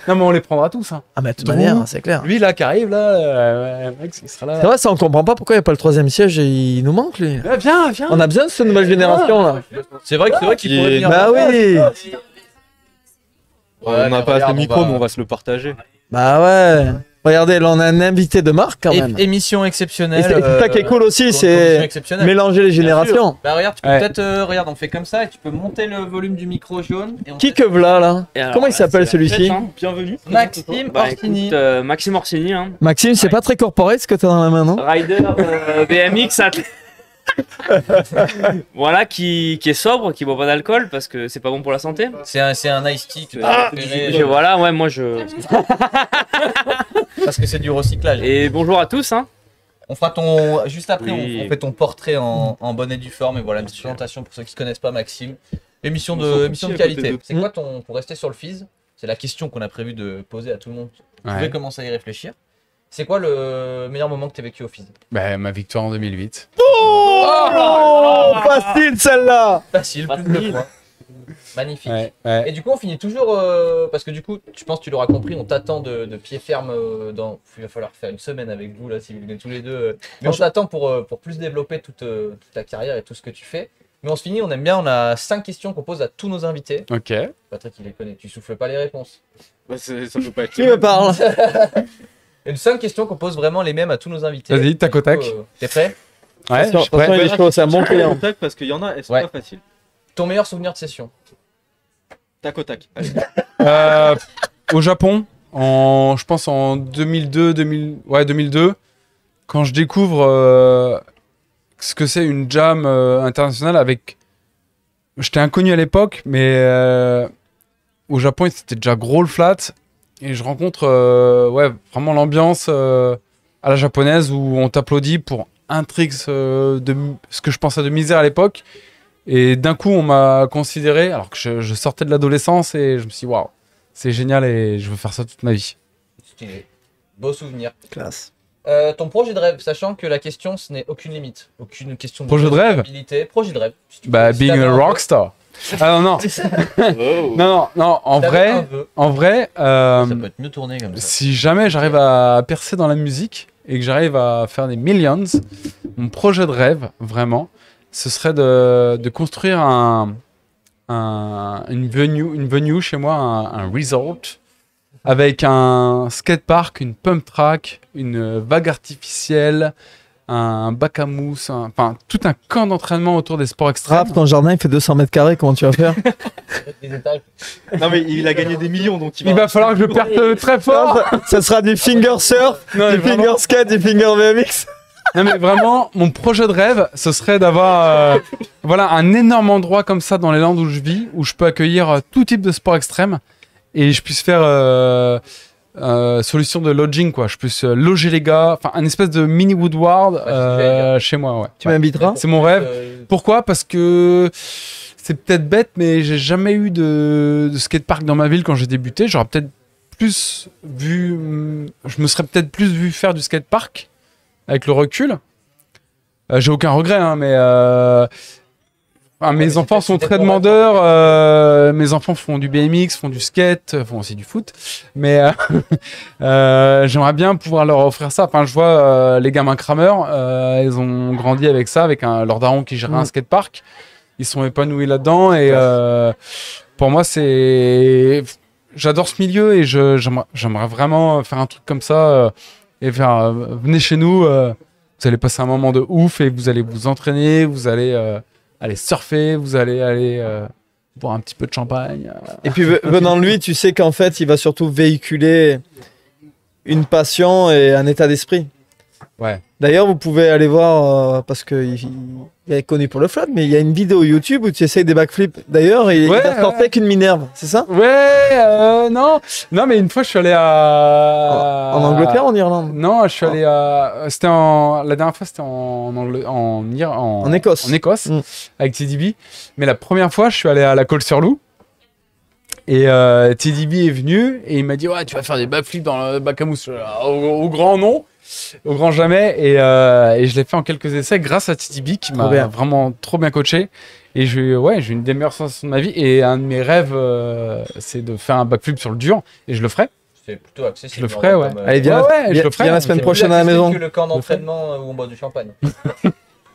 S2: Non mais on les prendra tous. Hein.
S3: Ah mais de toute manière, c'est clair.
S2: Lui là qui arrive là, mec, il sera là.
S3: C'est vrai, ça on comprend pas pourquoi il n'y a pas le troisième siège et il nous manque lui.
S2: Viens.
S3: On a besoin de cette nouvelle génération là.
S1: C'est vrai qu'il pourrait venir.
S3: Bah oui.
S4: On n'a pas assez de micro, mais on va se le partager.
S3: Bah ouais. Regardez, là on a un invité de marque quand même.
S1: Émission exceptionnelle.
S3: Et c'est ça qui est cool aussi, c'est mélanger les générations.
S1: Bah regarde, tu peux peut-être, regarde, on fait comme ça et tu peux monter le volume du micro jaune.
S3: Qui que v'là là? Comment il s'appelle celui-ci?
S4: Bienvenue.
S1: Maxime Orsini.
S5: Maxime Orsini. Hein.
S3: Maxime, c'est pas très corporate ce que t'as dans la main, non?
S5: Rider BMX voilà, qui est sobre, qui boit pas d'alcool parce que c'est pas bon pour la santé.
S1: C'est un ice tea.
S5: Voilà, ouais, moi je.
S1: Parce que c'est du recyclage.
S5: Et bonjour à tous. Hein.
S1: On fera juste après, on fait ton portrait en bonne et due forme et voilà une petite présentation pour ceux qui connaissent pas Maxime. Émission de qualité. C'est quoi pour rester sur le Fizz? C'est la question qu'on a prévu de poser à tout le monde. Vous pouvez commencer à y réfléchir. C'est quoi le meilleur moment que tu as vécu au Fizz?
S2: Bah, ma victoire en 2008.
S3: Facile celle-là.
S1: Facile, plus de 2 points. Magnifique. Ouais. Et du coup, on finit toujours parce que du coup, je pense que tu l'auras compris, on t'attend de pied ferme. Il va falloir faire une semaine avec vous là si vous venez tous les deux. Mais on t'attend pour plus développer toute ta carrière et tout ce que tu fais. Mais on se finit, on aime bien. On a 5 questions qu'on pose à tous nos invités.
S2: Ok.
S1: Patrick, il les connaît. Tu souffles pas les réponses.
S4: Bah, ça peut pas être.
S3: Qui me parle?
S1: Une 5 questions qu'on pose vraiment les mêmes à tous nos invités.
S2: Vas-y, tac au tac.
S1: T'es prêt?
S2: Ouais, je suis
S3: Attention,
S2: prêt.
S3: il est chaud, c'est un bon client.
S4: Tac, parce qu'il y en a, elles sont
S1: Ouais.
S4: pas faciles.
S1: Ton meilleur souvenir de session?
S4: Tac au tac. Allez.
S2: Au Japon, je pense en 2002, quand je découvre ce que c'est une jam internationale avec... J'étais inconnu à l'époque, mais au Japon, c'était déjà gros le flat. Et je rencontre vraiment l'ambiance à la japonaise où on t'applaudit pour un trick de ce que je pensais de misère à l'époque. Et d'un coup, on m'a considéré, alors que je sortais de l'adolescence, et je me suis dit, waouh, c'est génial et je veux faire ça toute ma vie.
S1: Stylé. Beau souvenir.
S3: Classe.
S1: Ton projet de rêve, sachant que la question, ce n'est aucune limite. Aucune question de
S2: Projet de rêve?
S1: Projet de rêve. Si tu peux,
S2: Bah,
S1: si
S2: being
S1: t'avais
S2: a
S1: un vœu.
S2: rockstar. Ah non,
S5: Oh.
S2: non, en
S1: Si t'avais un
S2: vrai,
S1: vœu,
S2: euh,
S1: ça peut être mieux tourné comme ça.
S2: si jamais j'arrive à percer dans la musique et que j'arrive à faire des millions, mon projet de rêve, vraiment, ce serait de construire une venue chez moi, un resort, avec un skatepark, une pump track, une vague artificielle, un bac à mousse, enfin tout un camp d'entraînement autour des sports extrêmes.
S3: Raph, ton jardin, il fait 200 mètres carrés, comment tu vas faire?
S1: Des étages.
S4: Non, mais il a gagné des millions, donc
S2: Il va falloir que je perde très fort.
S3: Ça sera du finger surf,
S2: Non, mais
S3: du
S2: vraiment.
S3: finger skate, du finger BMX.
S2: Non mais vraiment, mon projet de rêve, ce serait d'avoir un énorme endroit comme ça dans les Landes où je vis, où je peux accueillir tout type de sport extrême et je puisse faire solution de lodging, quoi. Je puisse loger les gars, enfin un espèce de mini Woodward
S1: c'est ce que j'allais dire.
S2: chez moi, ouais.
S3: Tu m'inviteras?
S2: C'est mon rêve. Pourquoi? Parce que c'est peut-être bête, mais j'ai jamais eu de skatepark dans ma ville quand j'ai débuté. J'aurais peut-être plus vu, je me serais peut-être plus vu faire du skatepark avec le recul. J'ai aucun regret, hein, mais mes enfants sont très demandeurs. Mes enfants font du BMX, font du skate, font aussi du foot. Mais j'aimerais bien pouvoir leur offrir ça. Enfin, je vois les gamins Kramer, ils ont grandi avec ça, avec leur daron qui gérait un skatepark. Ils sont épanouis là-dedans. Et pour moi, j'adore ce milieu et j'aimerais vraiment faire un truc comme ça et faire venez chez nous. Vous allez passer un moment de ouf et vous allez vous entraîner, vous allez aller surfer, vous allez aller boire un petit peu de champagne.
S3: Et puis venant de lui, tu sais qu'en fait, il va surtout véhiculer une passion et un état d'esprit.
S2: Ouais.
S3: D'ailleurs, vous pouvez aller voir, parce qu'il est connu pour le flat, mais il y a une vidéo YouTube où tu essayes des backflips. D'ailleurs, il a sorti avec une Minerve, c'est ça?
S2: Ouais, non, mais une fois, je suis allé à...
S3: En Angleterre ou en Irlande?
S2: Non, je suis allé à... La dernière fois, c'était en
S3: Écosse.
S2: En Écosse, avec TDB. Mais la première fois, je suis allé à la Colle-sur-Loup. Et TDB est venu et il m'a dit ouais, tu vas faire des backflips dans le bac à mousse. Au grand nom, au grand jamais. Et je l'ai fait en quelques essais grâce à TDB qui m'a vraiment trop bien coaché. Et j'ai eu une des meilleures sensations de ma vie. Et un de mes rêves, c'est de faire un backflip sur le dur. Et je le ferai.
S1: C'est plutôt accessible.
S2: Je le ferai, ouais.
S3: Allez, viens,
S2: je le ferai.
S3: viens la semaine prochaine à la maison.
S1: Que le camp d'entraînement où on boit du champagne.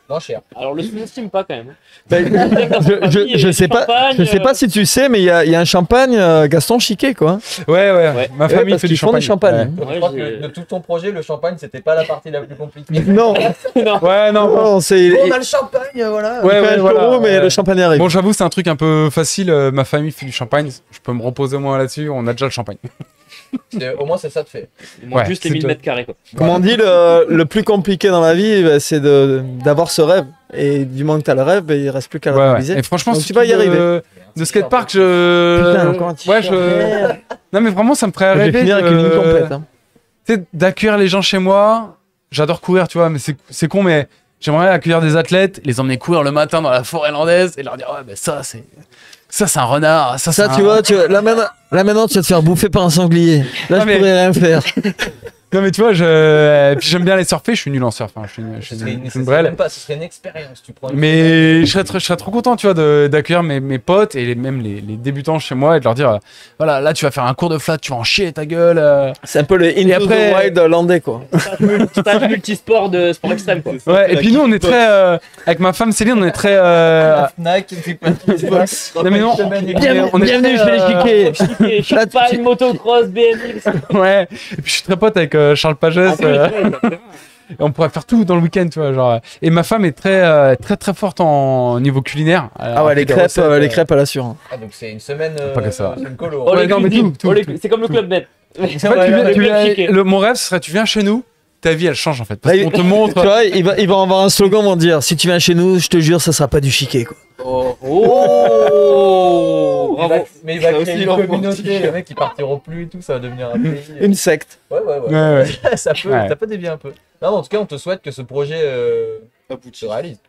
S1: Moins cher.
S5: Alors le sous-estime pas quand même.
S3: Je sais pas si tu sais, mais il y a un champagne Gaston Chiquet, quoi.
S2: Ouais. Ma famille fait du
S3: champagne.
S2: champagne.
S1: Donc, je crois que de tout ton projet, le champagne, c'était pas la partie la plus compliquée.
S3: Non.
S2: Ouais, non.
S3: On
S1: a le champagne, voilà.
S2: Ouais, voilà.
S3: Mais le champagne arrive.
S2: Bon, j'avoue, c'est un truc un peu facile. Ma famille fait du champagne. Je peux me reposer moins là-dessus. On a déjà le champagne.
S1: Au moins, c'est ça de fait.
S5: Il manque juste les 1000 mètres carrés, quoi.
S3: Comme on dit, le plus compliqué dans la vie, c'est d'avoir ce rêve. Et du moment que tu as le rêve, il reste plus qu'à le réaliser.
S2: Et franchement,
S3: donc, tu vas y arriver.
S2: De skatepark,
S3: Putain, encore un t-shirt.
S2: Non, mais vraiment, ça me ferait
S3: Je
S2: rêver.
S3: vais finir avec une ligne complète. Hein.
S2: Tu sais, d'accueillir les gens chez moi. J'adore courir, tu vois, mais c'est con, mais j'aimerais accueillir des athlètes, les emmener courir le matin dans la forêt landaise et leur dire ouais, ben ça, c'est un renard. Ça,
S3: tu vois, là maintenant, tu vas te faire bouffer par un sanglier. Là, je pourrais rien faire.
S2: Non mais tu vois, puis j'aime bien aller surfer, je suis nul en surf, hein. je suis une brêle.
S1: Ce serait une expérience, tu prends.
S2: Mais je serais trop content, tu vois, d'accueillir mes potes et même les débutants chez moi et de leur dire, voilà, là tu vas faire un cours de flat, tu vas en chier ta gueule.
S3: C'est un peu le Into the Wild landais, quoi.
S5: Stage multisport de sport extrême, quoi.
S2: Ouais, et puis nous on est très, avec ma femme Céline, on est très.
S1: Fnac,
S2: non mais non,
S5: bienvenue chez les chiquets. Champagne, motocross, BMX.
S2: Ouais, et puis je suis très pote avec Charles Pagès. Et on pourrait faire tout dans le week-end, tu vois, genre. Et ma femme est très forte en niveau culinaire.
S3: Ah ouais, les crêpes à la surin.
S1: Ah donc c'est une semaine.
S2: Pas que ça.
S1: C'est une colo.
S2: Ouais, non mais tout.
S5: C'est comme le Club Med.
S2: Mon rêve, ce serait tu viens chez nous. Ta vie elle change en fait parce qu'on te montre.
S3: Tu vois, il va avoir un slogan, vont dire si tu viens chez nous, je te jure, ça sera pas du chiquet, quoi.
S1: Bravo. Mais il va créer une communauté, les mecs ils partiront plus et tout, ça va devenir un pays.
S3: Une secte.
S1: Ouais. Ça peut dévier un peu. Non, en tout cas, on te souhaite que ce projet se réalise.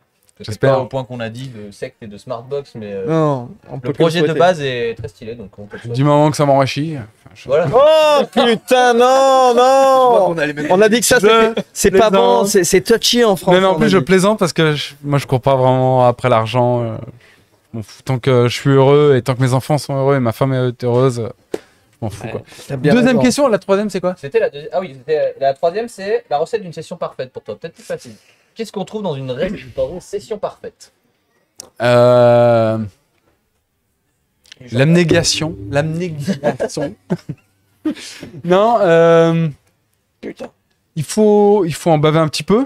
S1: C'est pas au point qu'on a dit de secte et de smartbox, mais
S3: non,
S1: le projet de base est très stylé, donc on te
S2: du moment que ça m'enrichit.
S1: Voilà.
S3: Oh putain, non. On a dit que ça c'est pas bon, c'est touchy en France.
S2: Mais en plus je plaisante parce que moi je cours pas vraiment après l'argent. Tant que je suis heureux et tant que mes enfants sont heureux et ma femme est heureuse, je m'en fous quoi. Deuxième question, la troisième c'est quoi?
S1: C'était la deuxième. Ah oui, la troisième, c'est la recette d'une session parfaite pour toi. Peut-être plus facile. Qu'est-ce qu'on trouve dans une session parfaite?
S2: L'abnégation. Non,
S3: Putain.
S2: Il faut en baver un petit peu.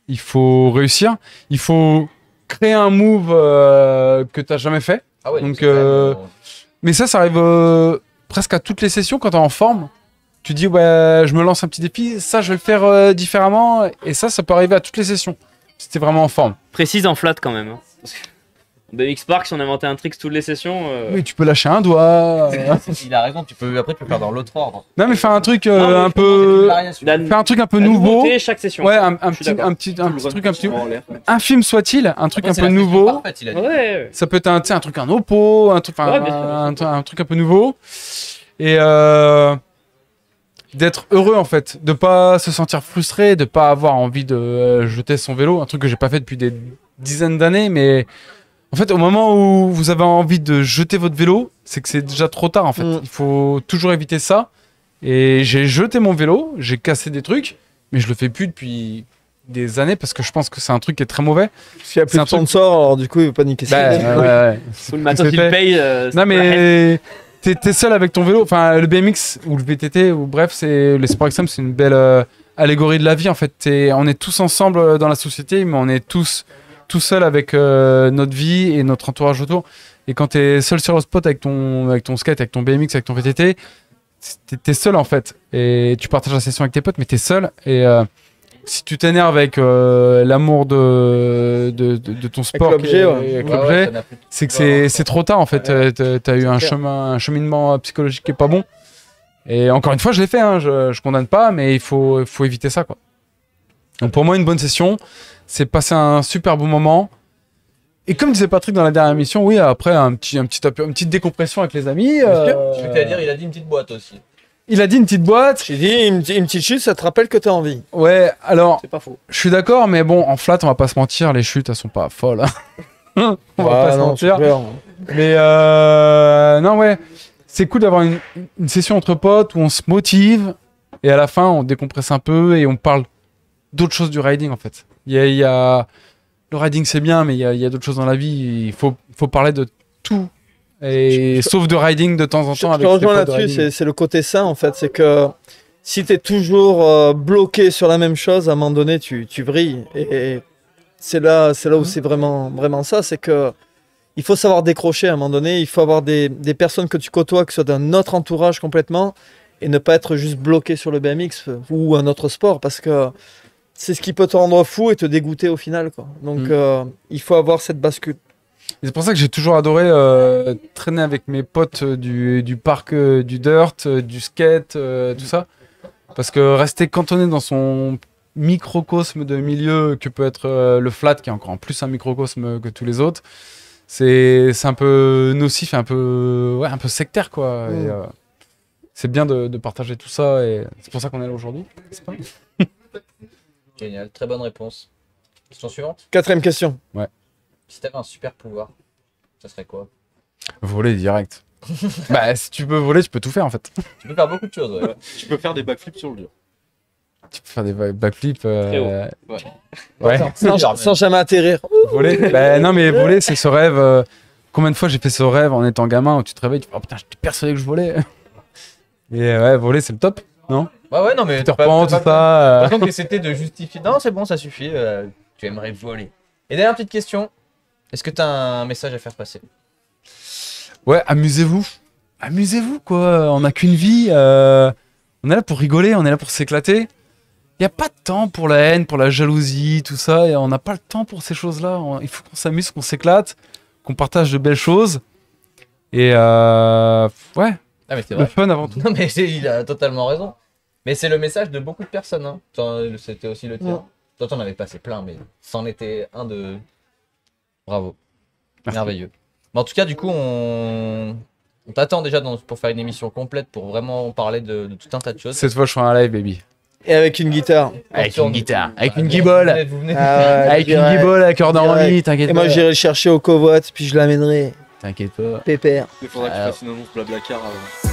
S2: Il faut réussir. Il faut créer un move que tu n'as jamais fait.
S1: Ah ouais,
S2: donc, mais ça arrive presque à toutes les sessions quand tu es en forme. Tu dis, ouais, je me lance un petit défi, ça je vais le faire différemment. Et ça peut arriver à toutes les sessions. Si t'es vraiment en forme.
S5: Précise en flat quand même. Hein. Parce que BMX Park, si on inventait un trick toutes les sessions.
S2: Oui, tu peux lâcher un doigt.
S1: Il a raison, après tu peux faire dans l'autre ordre.
S2: Non, mais faire un truc un peu. Faire un truc un peu nouveau.
S5: Chaque session.
S2: Ouais, un petit truc un petit. Infime soit-il, un truc un peu nouveau.
S1: Parfaite, il a dit.
S2: Ouais. Ça peut être un truc en oppo, un truc un peu nouveau. Et d'être heureux en fait, de pas se sentir frustré, de pas avoir envie de jeter son vélo, un truc que j'ai pas fait depuis des dizaines d'années, mais en fait au moment où vous avez envie de jeter votre vélo, c'est que c'est déjà trop tard en fait. Il faut toujours éviter ça. Et j'ai jeté mon vélo, j'ai cassé des trucs, mais je le fais plus depuis des années parce que je pense que c'est un truc qui est très mauvais.
S3: S'il y a plus de sponsor, alors du coup il veut pas niquer ça.
S5: Ouais. Tout le matos il paye.
S2: Non mais t'es seul avec ton vélo, enfin le BMX ou le VTT ou bref, c'est les sports extrêmes, c'est une belle allégorie de la vie en fait. On est tous ensemble dans la société, mais on est tous tout seul avec notre vie et notre entourage autour. Et quand t'es seul sur le spot avec ton skate, avec ton BMX, avec ton VTT, t'es seul en fait. Et tu partages la session avec tes potes, mais t'es seul. Et si tu t'énerves avec l'amour de ton sport, avec l'objet, c'est que c'est trop tard en fait. T'as eu un cheminement psychologique qui est pas bon. Et encore une fois, je l'ai fait, hein, je condamne pas, mais il faut éviter ça, quoi. Donc pour moi, une bonne session, c'est passer un super bon moment. Et comme disait Patrick dans la dernière émission, oui, après une petite décompression avec les amis.
S1: Je vais te dire, il a dit une petite boîte aussi.
S2: Il a dit une petite boîte.
S3: J'ai dit une petite chute, ça te rappelle que t'as envie.
S2: Ouais, alors.
S3: C'est pas faux.
S2: Je suis d'accord, mais bon, en flat, on va pas se mentir, les chutes, elles sont pas folles. On va pas se mentir. Mais non, ouais. C'est cool d'avoir une session entre potes où on se motive et à la fin, on décompresse un peu et on parle d'autres choses du riding en fait. Il y a... Le riding, c'est bien, mais il y a d'autres choses dans la vie. Il faut parler de tout. Et sauf de riding de temps en temps.
S3: Je te rejoins là-dessus, c'est le côté sain en fait. C'est que si tu es toujours bloqué sur la même chose, à un moment donné, tu vrilles. Et c'est là où c'est vraiment ça. C'est que il faut savoir décrocher à un moment donné. Il faut avoir des personnes que tu côtoies qui soient d'un autre entourage complètement et ne pas être juste bloqué sur le BMX ou un autre sport parce que c'est ce qui peut te rendre fou et te dégoûter au final, quoi. Donc il faut avoir cette bascule.
S2: Et c'est pour ça que j'ai toujours adoré traîner avec mes potes du parc du dirt, du skate, tout ça. Parce que rester cantonné dans son microcosme de milieu que peut être le flat, qui est encore en plus un microcosme que tous les autres, c'est un peu nocif, un peu sectaire, quoi. Et, c'est bien de partager tout ça et c'est pour ça qu'on est là aujourd'hui.
S1: Génial, très bonne réponse. Question suivante.
S3: 4ème question.
S2: Ouais.
S1: Si t'avais un super pouvoir, ça serait quoi?
S2: Voler direct. Bah, si tu peux voler, tu peux tout faire en fait.
S1: Tu peux faire beaucoup de choses, ouais.
S4: Tu peux faire des backflips sur le dur.
S2: Tu peux faire des backflips.
S4: Ouais.
S3: Sans jamais atterrir.
S2: Voler. Bah, non, mais voler, c'est ce rêve. Combien de fois j'ai fait ce rêve en étant gamin où tu te réveilles, tu fais, oh putain, j'étais persuadé que je volais. Et ouais, voler, c'est le top, non?
S1: Ouais, non, mais.
S2: Peter Pan, tout ça.
S1: Par exemple, que c'était de justifier. Non, c'est bon, ça suffit. Tu aimerais voler. Et dernière petite question. Est-ce que t'as un message à faire passer?
S2: Ouais, amusez-vous. Amusez-vous, quoi. On n'a qu'une vie. On est là pour rigoler, on est là pour s'éclater. Il n'y a pas de temps pour la haine, pour la jalousie, tout ça. Et on n'a pas le temps pour ces choses-là. Il faut qu'on s'amuse, qu'on s'éclate, qu'on partage de belles choses. Et ouais.
S1: Ah, mais c'est
S2: Le
S1: vrai.
S2: fun avant tout.
S1: Non, mais il a totalement raison. Mais c'est le message de beaucoup de personnes. Hein. C'était aussi le tien.
S3: Ouais.
S1: Toi, t'en avais passé plein, mais c'en était un de. Bravo.
S2: Merci.
S1: Merveilleux. Mais en tout cas, du coup, on t'attend déjà pour faire une émission complète pour vraiment parler de tout un tas de choses.
S2: Cette fois, je suis en live, baby.
S3: Et avec une guitare.
S2: Avec une guitare, avec
S1: Bah,
S2: une guibole.
S1: vous venez-
S3: Ah ouais,
S2: Avec une
S3: direct.
S2: guibole à cœur d'envie, t'inquiète
S3: Et
S2: pas.
S3: moi, j'irai le chercher au covoit, puis je l'amènerai.
S2: T'inquiète pas.
S3: Pépère.
S4: Il faudra que tu fasses une annonce Blablacar avant.